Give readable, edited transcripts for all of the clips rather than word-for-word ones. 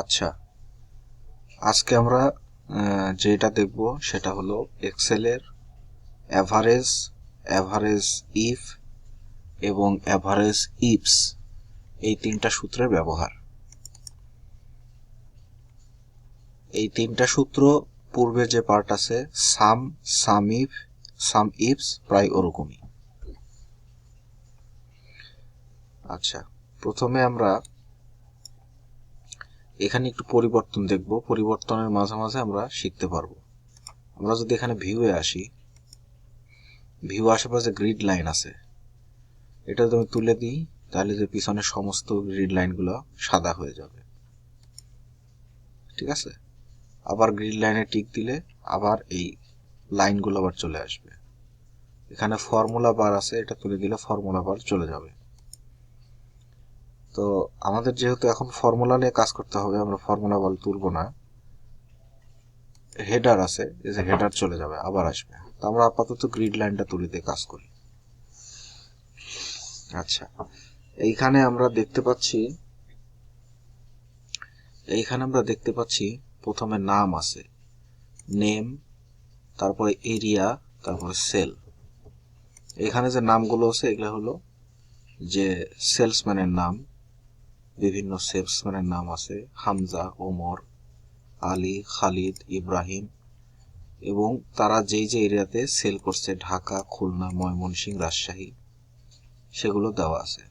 আচ্ছা, আজকে আমরা যেটা দেখব সেটা হলো এক্সেলের অ্যাভারেজ, অ্যাভারেজ ইফ এবং অ্যাভারেজ ইফস এই তিনটা সূত্রের ব্যবহার। এই তিনটা সূত্র পূর্বে যে পার্ট আছে সাম, সাম ইফ, সাম ইফস প্রায় ওরকমই। আচ্ছা, প্রথমে আমরা এখানে একটু পরিবর্তন দেখব, পরিবর্তনের মাঝে মাঝে আমরা শিখতে পারবো। আমরা যদি এখানে ভিউয়ে আসি, ভিউ আশেপাশে গ্রিড লাইন আছে, এটা যদি আমি তুলে দিই তাহলে যে পিছনের সমস্ত গ্রিড লাইনগুলো সাদা হয়ে যাবে। ঠিক আছে, আবার গ্রিড লাইনে টিক দিলে আবার এই লাইনগুলো আবার চলে আসবে। এখানে ফর্মুলা বার আছে, এটা তুলে দিলে ফর্মুলা বার চলে যাবে। তো আমাদের যেহেতু এখন ফর্মুলা নিয়ে কাজ করতে হবে, আমরা ফর্মুলা বার তুলবো না। হেডার আছে, এই যে হেডার চলে যাবে, আবার আসবে। তো আমরা আপাতত গ্রিড লাইনটা তুলে দিয়ে কাজ করি। আচ্ছা, এইখানে আমরা দেখতে পাচ্ছি প্রথমে নাম আছে, নেম, তারপরে এরিয়া, তারপরে সেল। এখানে যে নামগুলো আছে এগুলো হলো যে সেলসম্যানের নাম, বিভিন্ন সেলসম্যানের নাম আছে, হামজা, ওমর, আলী, খালিদ, ইব্রাহিম, এবং তারা যেই যে এরিয়াতে সেল করছে, ঢাকা, খুলনা, ময়মনসিংহ, রাজশাহী, সেগুলো দেওয়া আছে।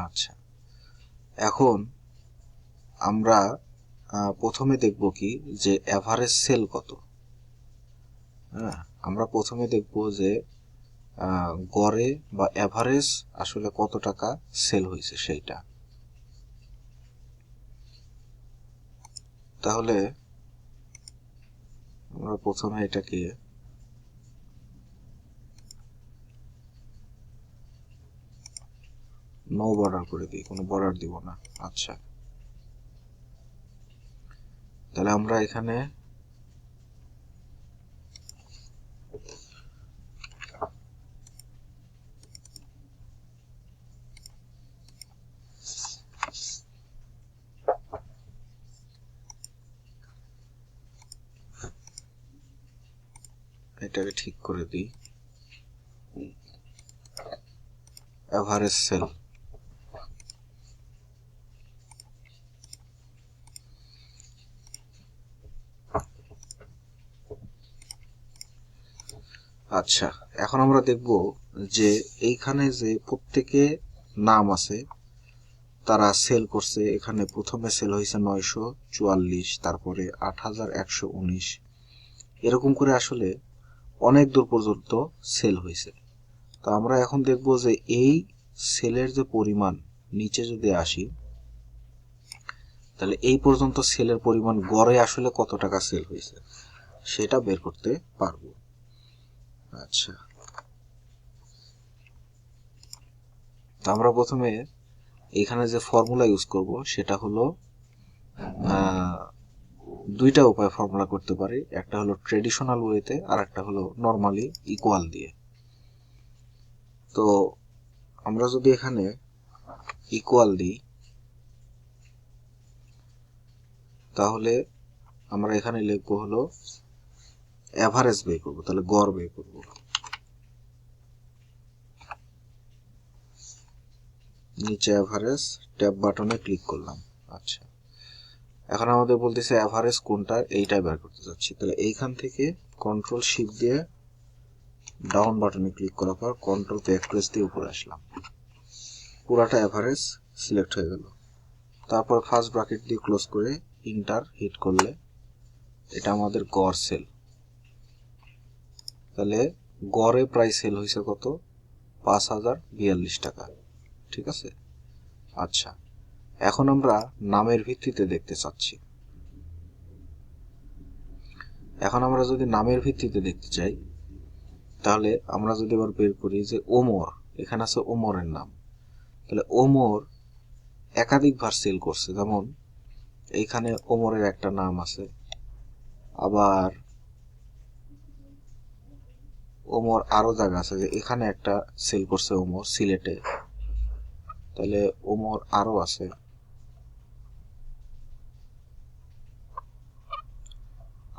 আচ্ছা, এখন আমরা প্রথমে দেখব কি যে এভারেজ সেল কত। হ্যাঁ, আমরা প্রথমে দেখব যে গড়ে বা এভারেজ আসলে কত টাকা সেল হয়েছে সেইটা। তাহলে আমরা প্রথমে এটাকে নো বর্ডার করে দিই, কোনো বর্ডার দিব না। আচ্ছা, তাহলে আমরা এখানে এটাকে ঠিক করে দিই, এভারেজ সেল। আচ্ছা, এখন আমরা দেখব যে এইখানে যে প্রত্যেকে নাম আছে তারা সেল করছে। এখানে প্রথমে সেল হয়েছে 944, তারপরে 8119, এরকম করে আসলে অনেক দূর পর্যন্ত সেল হয়েছে। তো আমরা এখন দেখব যে এই সেলের যে পরিমাণ, নিচে যদি আসি তাহলে এই পর্যন্ত সেলের পরিমাণ গড়ে আসলে কত টাকা সেল হয়েছে সেটা বের করতে পারবো। আচ্ছা, তো আমরা প্রথমে এখানে যে ফর্মুলা ইউজ করব সেটা হলো দুইটা উপায় ফর্মুলা করতে পারি, একটা হলো ট্রেডিশনাল ওয়েতে আর একটা হলো নর্মালি ইকুয়াল দিয়ে। তো আমরা যদি এখানে ইকুয়াল দিই তাহলে আমরা এখানে লিখবো হলো এভারেজ বের করবো, তাহলে গড় বের করবো। নিচে এভারেজ, ট্যাব বাটনে ক্লিক করলাম। আচ্ছা, এখন আমাদের বলতেছে এভারেজ কোনটা, এইটাই বের করতে চাচ্ছি। তাহলে এইখান থেকে কন্ট্রোল শিফট দিয়ে ডাউন বাটনে ক্লিক করার পর কন্ট্রোল ব্যাকপ্রেস দিয়ে উপরে আসলাম, পুরাটা এভারেজ সিলেক্ট হয়ে গেল। তারপর ফার্স্ট ব্র্যাকেট দিয়ে ক্লোজ করে ইন্টার হিট করলে এটা আমাদের গড় সেল। তাহলে গড়ে প্রাইস সেল হয়েছে কত, 5042 টাকা। ঠিক আছে। আচ্ছা, এখন আমরা নামের ভিত্তিতে দেখতে চাচ্ছি। এখন আমরা যদি নামের ভিত্তিতে দেখতে চাই তাহলে আমরা যদি এবার বের করি যে ওমর, এখানে আছে ওমরের নাম, তাহলে ওমর একাধিকবার সেল করছে। যেমন এইখানে ওমরের একটা নাম আছে, আবার ওমর আরো জায়গা আছে, যে এখানে একটা সেল করছে ওমর সিলেটে, তাহলে ওমর আরো আছে।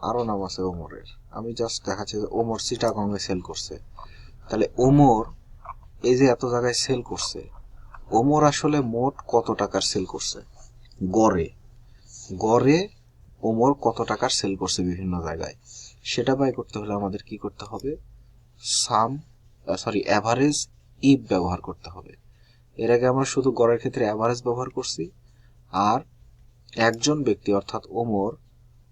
আরো নাম আছে ওমরের, আমি জাস্ট দেখাচ্ছি যে ওমর চিটাগংয়ে সেল করছে। তাহলে ওমর এই যে এত জায়গায় সেল করছে, ওমর আসলে মোট কত টাকার সেল করছে গড়ে, গড়ে ওমর কত টাকার সেল করছে বিভিন্ন জায়গায়, সেটা বাই করতে হলে আমাদের কি করতে হবে, অ্যাভারেজ ইফ ব্যবহার করতে হবে। এর আগে আমরা শুধু গড়ের ক্ষেত্রে অ্যাভারেজ ব্যবহার করছি, আর একজন ব্যক্তি অর্থাৎ ওমর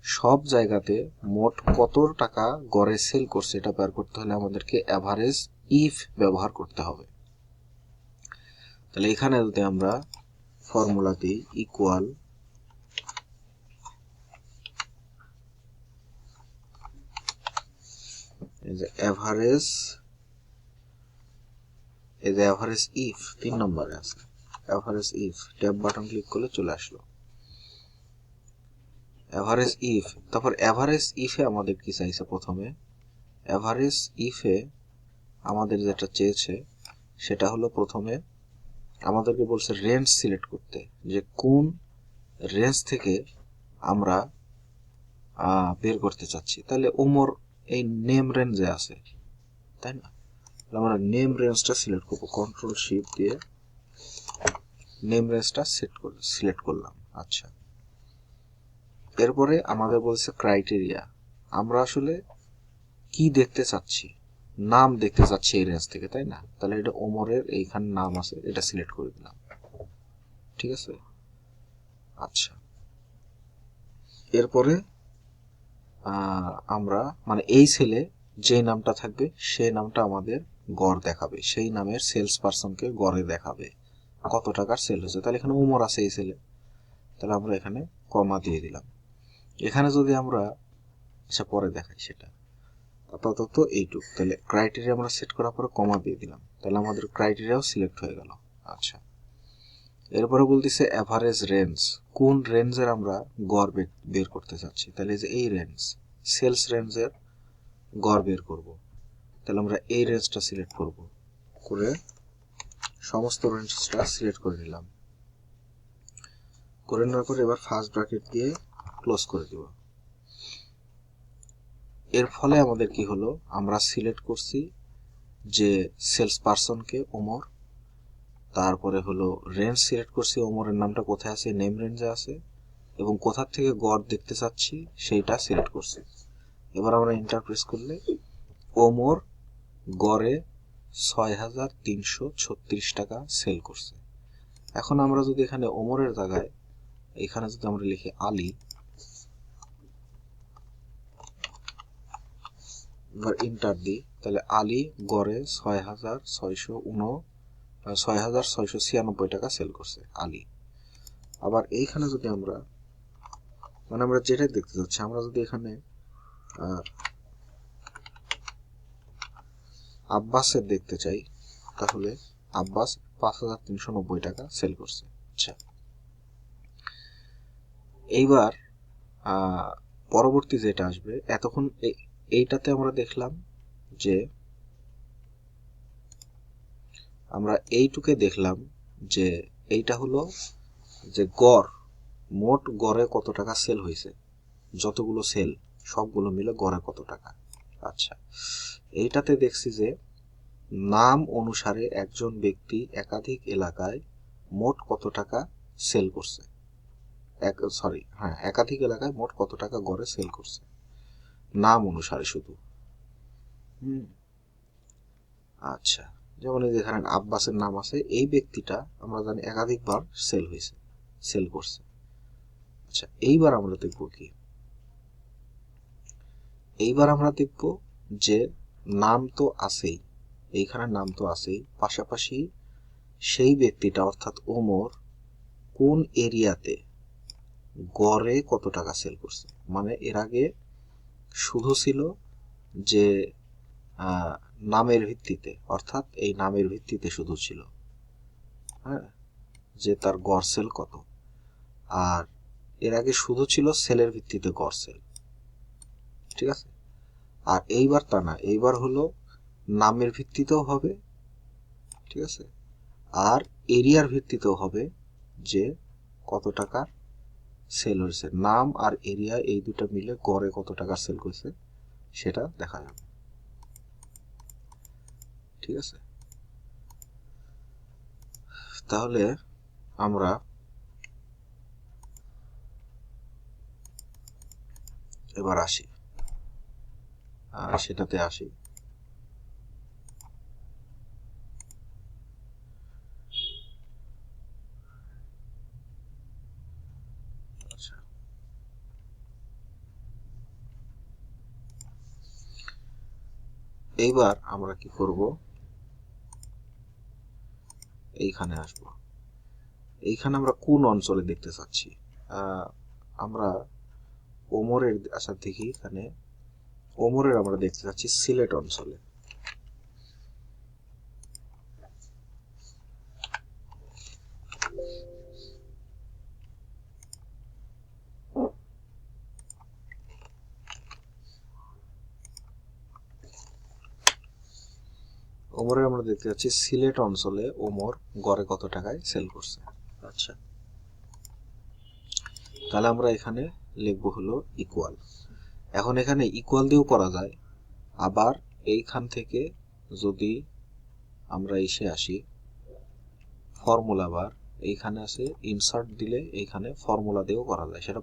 সব জায়গাতে মোট কত টাকা গড়ে সেল করছে এটা বের করতে হলে আমাদেরকে অ্যাভারেজ ইফ ব্যবহার করতে হবে। তাহলে এখানে যদি আমরা ফর্মুলা দিই ইকুয়াল অ্যাভারেজ, এই যে অ্যাভারেজ ইফ 3 নম্বরে আছে, average if tab button click করলে চলে আসলো অ্যাভারেজ ইফ। তারপর অ্যাভারেজ ইফে আমাদের কি চাইছে, প্রথমে অ্যাভারেজ ইফে আমাদের যেটা চেয়েছে সেটা হলো প্রথমে আমাদেরকে বলছে রেঞ্জ সিলেক্ট করতে, যে কোন রেঞ্জ থেকে আমরা বের করতে চাচ্ছি। তাহলে ওমর এই নেম রেঞ্জে আছে, তাই না? আমরা নেম রেঞ্জটা সিলেক্ট করবো, কন্ট্রোল শিফট দিয়ে নেম রেঞ্জটা সিলেক্ট করলাম। আচ্ছা, এরপরে আমাদের বলছে ক্রাইটেরিয়া, আমরা আসলে কি দেখতে চাচ্ছি, নাম দেখতে চাচ্ছি এই রেঞ্জ থেকে, তাই না? তাহলে এটা ওমরের এইখানে নাম আছে, এটা সিলেক্ট করে দিলাম, ঠিক আছে। আচ্ছা, এরপরে আমরা মানে এই সেলে যে নামটা থাকবে সেই নামটা আমাদের গড় দেখাবে, সেই নামের সেলস পারসনকে গড়ে দেখাবে কত টাকার সেল হয়েছে। তাহলে এখানে উমর আছে এই সেলে, তাহলে আমরা এখানে কমা দিয়ে দিলাম। এখানে যদি আমরা আচ্ছা পরে দেখাই সেটা, আপাতত এইটুক। তাহলে ক্রাইটেরিয়া আমরা সেট করার পরে কমা দিয়ে দিলাম, তাহলে আমাদের ক্রাইটেরিয়াও সিলেক্ট হয়ে গেল। আচ্ছা, এরপরে বলতেছে অ্যাভারেজ রেঞ্জ, কোন রেঞ্জের আমরা গড় বের করতে চাচ্ছি। তাহলে যে এই রেঞ্জ, সেলস রেঞ্জের গড় বের করব, তাহলে আমরা এই রেঞ্জটা সিলেক্ট করব, করে সমস্ত রেঞ্জটা সিলেক্ট করে নিলাম। করে নেওয়ার পরে এবার ফার্স্ট ব্র্যাকেট দিয়ে ক্লোজ করে দিব। এর ফলে আমাদের কি হলো, আমরা সিলেক্ট করছি যে সেলস পারসনকে ওমর, তারপরে হলো রেঞ্জ সিলেক্ট করছি, ওমরের নামটা কোথায় আছে, নেম রেঞ্জে আছে, এবং কোথা থেকে গড় দেখতে চাচ্ছি সেইটা সিলেক্ট করছি। এবার আমরা এন্টার প্রেস করলে ওমর গড়ে ৬,৩৩৬ টাকা সেল করছে। এখন আমরা যদি এখানে ওমরের জায়গায় এখানে যদি আমরা লিখি আলী, এবার এন্টার দিই, তাহলে আলী গড়ে ৬,৬৯৬ টাকা সেল করছে আলী। আবার এইখানে যদি আমরা মানে আমরা যেটা দেখতে চাচ্ছি, আমরা যদি এখানে আব্বাসের দেখতে চাই, তাহলে আব্বাস ৫,৩৯০ টাকা সেল করছে। আচ্ছা, এইবার পরবর্তী যেটা আসবে, এতক্ষণ এইটাতে আমরা দেখলাম যে আমরা এইটুকে দেখলাম যে এইটা হলো যে গড়, মোট গড়ে কত টাকা সেল হয়েছে, যতগুলো সেল সবগুলো মিলে গড়ে কত টাকা। আচ্ছা, এইটাতে দেখছি যে নাম অনুসারে একজন ব্যক্তি একাধিক এলাকায় মোট কত টাকা সেল করছে, একাধিক এলাকায় মোট কত টাকা গড়ে সেল করছে নাম অনুসারে শুধু। আচ্ছা, যেমন এই যে ধরেন আব্বাসের নাম আছে, এই ব্যক্তিটা আমরা জানি একাধিকবার সেল করছে। আচ্ছা, এইবার আমরা দেখব কি, এইবার আমরা দেখব যে নাম তো আছেই, এইখানে নাম তো আছেই, পাশাপাশি সেই ব্যক্তিটা অর্থাৎ ওমর কোন এরিয়াতে গড়ে কত টাকা সেল করছে। মানে এর আগে শুধু ছিল যে নামের ভিত্তিতে, অর্থাৎ এই নামের ভিত্তিতে শুধু ছিল, হ্যাঁ, যে তার গড় সেল কত, আর এর আগে শুধু ছিল সেলের ভিত্তিতে গড় সেল, ঠিক আছে। আর এইবার তা না, এইবার হলো নামের ভিত্তিতেও হবে, ঠিক আছে, আর এরিয়ার ভিত্তিতেও হবে, যে কত টাকার সেল হয়েছে, নাম আর এরিয়া এই দুটো মিলে গড়ে কত টাকা সেল করছে সেটা দেখা যাবে। ঠিক আছে, তাহলে আমরা এবার আসি, সেটাতে আসি। আচ্ছা, এইবার আমরা কি করব, এইখানে আসব। এইখানে আমরা কোন অঞ্চলে দেখতে চাচ্ছি, আমরা ওমরের, আচ্ছা দেখি, এখানে ওমরের আমরা দেখতে চাচ্ছি সিলেট অঞ্চলে। ওমরের আমরা দেখতে যাচ্ছি সিলেট অঞ্চলে ওমর গড়ে কত টাকায় সেল করছে। আচ্ছা, তাহলে আমরা এখানে লিখবো হলো ইকুয়াল। এখন এখানে ইকুয়াল দিয়েও করা যায়, আবার এইখান থেকে যদি আমরা এসে আসি ফর্মুলা বার, এইখানে আছে ইনসার্ট দিলে এইখানে ফর্মুলা দিয়েও করা যায়, সেটা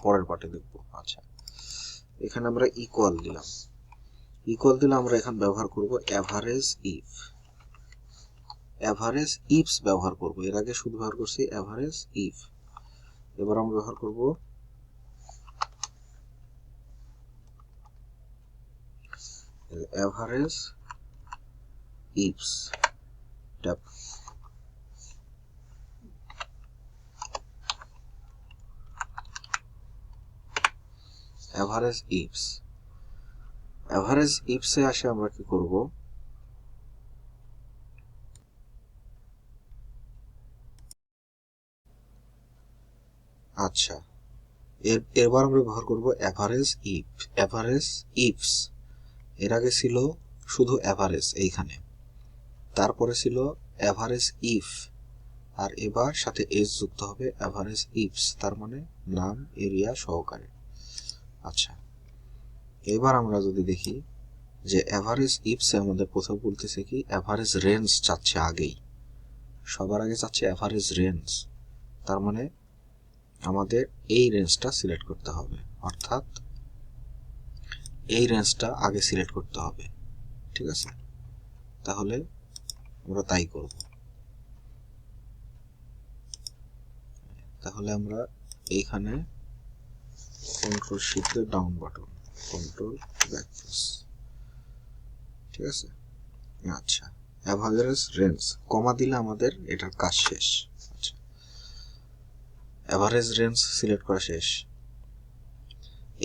পরের পার্টে দেখবো। আচ্ছা, এখানে আমরা ইকুয়াল দিলাম, ইকুয়াল দিলে আমরা এখানে ব্যবহার করব এভারেজ ইফ। এভারেজ ইফস ব্যবহার করব, এর আগে শুধু ব্যবহার করছি এভারেজ ইফ। এবার আমরা ব্যবহার করব average ifs tab. Average ifs, average ইফসে আসে আমরা কি করব, আচ্ছা এবার আমরা ব্যবহার করব এভারেজ ইফ। এভারেজ ইফস, এর আগে ছিল শুধু এভারেজ এইখানে, তারপরে ছিল এভারেজ ইফ, আর এবার সাথে এস যুক্ত হবে এভারেজ ইফস, তার মানে নাম এরিয়া সহকারে। আচ্ছা, এবার আমরা যদি দেখি যে এভারেজ ইফস আমাদের প্রথমে বলতেছে কি এভারেজ রেঞ্জ চাচ্ছে, আগেই সবার আগে চাচ্ছে এভারেজ রেঞ্জ, তার মানে আমাদের এই রেঞ্জটা সিলেক্ট করতে হবে, অর্থাৎ এই রেঞ্জটা আগে সিলেক্ট করতে হবে। ঠিক আছে, তাহলে আমরা তাই করব। তাহলে আমরা এইখানে control shift down button, control back press. ঠিক আছে, আচ্ছা এভারেজ রেঞ্জ কমা দিলে আমাদের এটার কাজ শেষ। আচ্ছা, এভারেজ রেঞ্জ সিলেক্ট করা শেষ।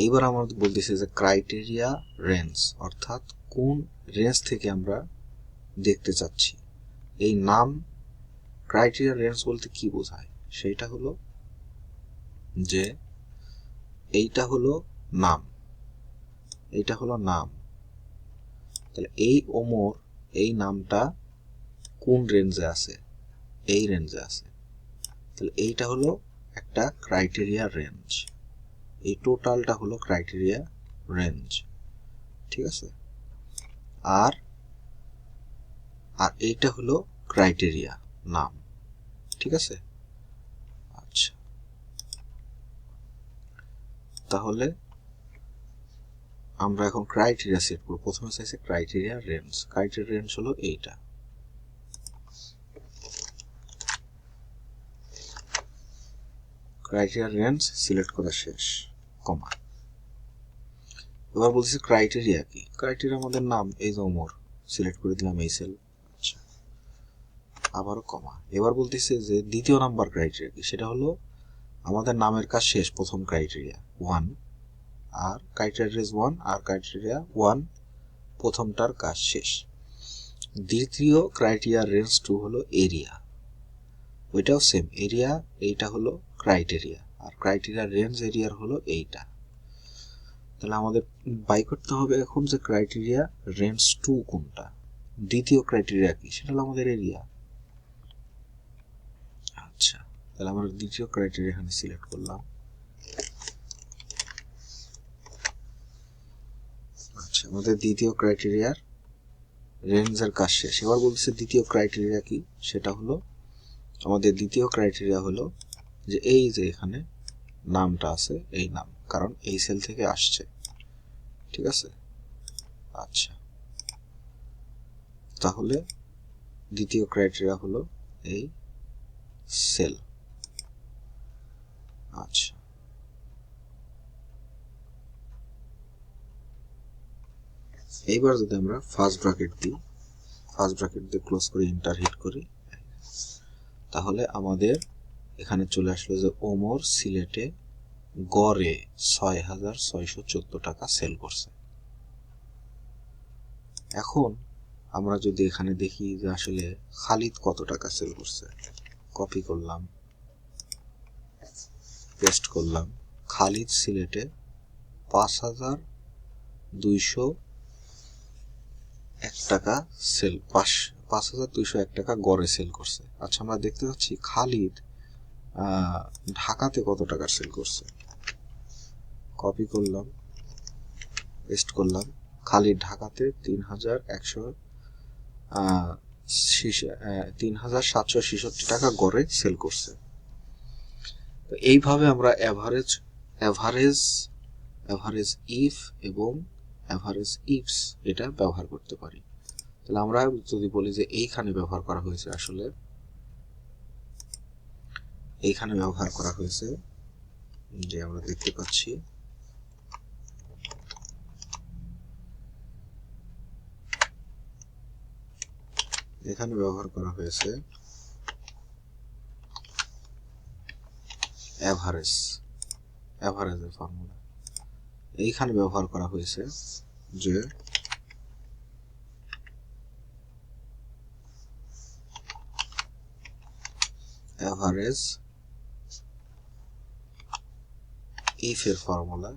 এইবার আমাদের বলতেছে যে ক্রাইটেরিয়া রেঞ্জ, অর্থাৎ কোন রেঞ্জ থেকে আমরা দেখতে চাচ্ছি। এই নাম ক্রাইটেরিয়া রেঞ্জ বলতে কি বোঝায়, সেইটা হলো যে এইটা হলো নাম, এইটা হলো নাম, তাহলে এই ওমর এই নামটা কোন রেঞ্জে আছে, এই রেঞ্জে আছে, তাহলে এইটা হলো একটা ক্রাইটেরিয়া রেঞ্জ, এই টোটালটা হলো ক্রাইটেরিয়া রেঞ্জ। ঠিক আছে, আর আর এইটা হলো ক্রাইটেরিয়া নাম। ঠিক আছে, আচ্ছা তাহলে আমরা এখন ক্রাইটেরিয়া সেট করব। প্রথমে চাইছে ক্রাইটেরিয়া রেঞ্জ, ক্রাইটেরিয়া রেঞ্জ হলো এইটা। ক্রাইটেরিয়া রেঞ্জ সিলেক্ট করা শেষ, কমা। এবার বলছি ক্রাইটেরিয়া কি, ক্রাইটেরিয়া আমাদের নাম, এই যে ওমর সিলেক্ট করে দিলাম এই সেল। আচ্ছা, আবারও কমা। এবার বলতেছে যে দ্বিতীয় নাম্বার ক্রাইটেরিয়া কি, সেটা হলো আমাদের নামের কাজ শেষ, প্রথম ক্রাইটেরিয়া 1, আর ক্রাইটেরিয়া রেঞ্জ 1 আর ক্রাইটেরিয়া 1 প্রথমটার কাজ শেষ। দ্বিতীয় ক্রাইটেরিয়া রেঞ্জ 2 হলো এরিয়া, ওইটাও সেম এরিয়া, এইটা হলো ক্রাইটেরিয়া, আর ক্রাইটেরিয়া রেঞ্জ এরিয়ার হলো এইটা। তাহলে আমাদের বাই করতে হবে এখন যে ক্রাইটেরিয়া রেঞ্জ 2 কোনটা, দ্বিতীয় ক্রাইটেরিয়া কি, সেটা হলো আমাদের এরিয়া। আচ্ছা, তাহলে আমরা দ্বিতীয় ক্রাইটেরিয়া এখানে সিলেক্ট করলাম, আচ্ছা, আমাদের দ্বিতীয় ক্রাইটেরিয়ার রেঞ্জের কাজ শেষ। এবার বলছে দ্বিতীয় ক্রাইটেরিয়া কি, সেটা হলো আমাদের দ্বিতীয় ক্রাইটেরিয়া হলো যে এই যে এখানে নামটা আছে এই নাম, কারণ এই সেল থেকে আসছে, ঠিক আছে। আচ্ছা, তাহলে দ্বিতীয় ক্রাইটেরিয়া হলো এই সেল। আচ্ছা, এইবার যদি আমরা ফার্স্ট ব্র্যাকেট দিই, ফার্স্ট ব্র্যাকেট দিয়ে ক্লোজ করে এন্টার হিট করি, তাহলে আমাদের এখানে চলে আসলো যে ওমর সিলেটে গড়ে 6,614 টাকা সেল করছে। এখন আমরা যদি এখানে দেখি যে আসলে খালিদ কত টাকা সেল করছে, কপি করলাম, পেস্ট করলাম, খালিদ সিলেটে 5,201 টাকা সেল, 5,201 টাকা গড়ে সেল করছে। আচ্ছা, আমরা দেখতে পাচ্ছি খালিদ ঢাকাতে কত টাকা সেল করছে, কপি করলাম, পেস্ট করলাম, খালিদ ঢাকাতে 3,766 টাকা গড়ে সেল করছে। তো এইভাবে আমরা অ্যাভারেজ ইফ এবং অ্যাভারেজ ইফস এটা ব্যবহার করতে পারি। তাহলে আমরা যদি বলি যে এইখানে ব্যবহার করা হয়েছে, আসলে এইখানে ব্যবহার করা হয়েছে, যে আমরা দেখতে পাচ্ছি এখানে ব্যবহার করা হয়েছে অ্যাভারেজের ফর্মুলা। এইখানে ব্যবহার করা হয়েছে যে অ্যাভারেজ ইফ এর ফর্মুলা,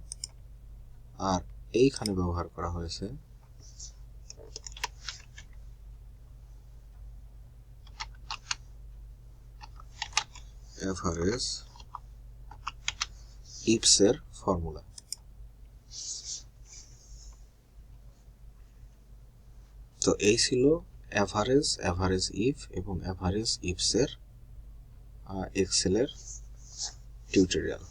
আর এইখানে ব্যবহার করা হয়েছে অ্যাভারেজ ইফস এর ফর্মুলা। তো এই ছিল অ্যাভারেজ ইফ এবং অ্যাভারেজ ইফস এর এক্সেলের টিউটোরিয়াল।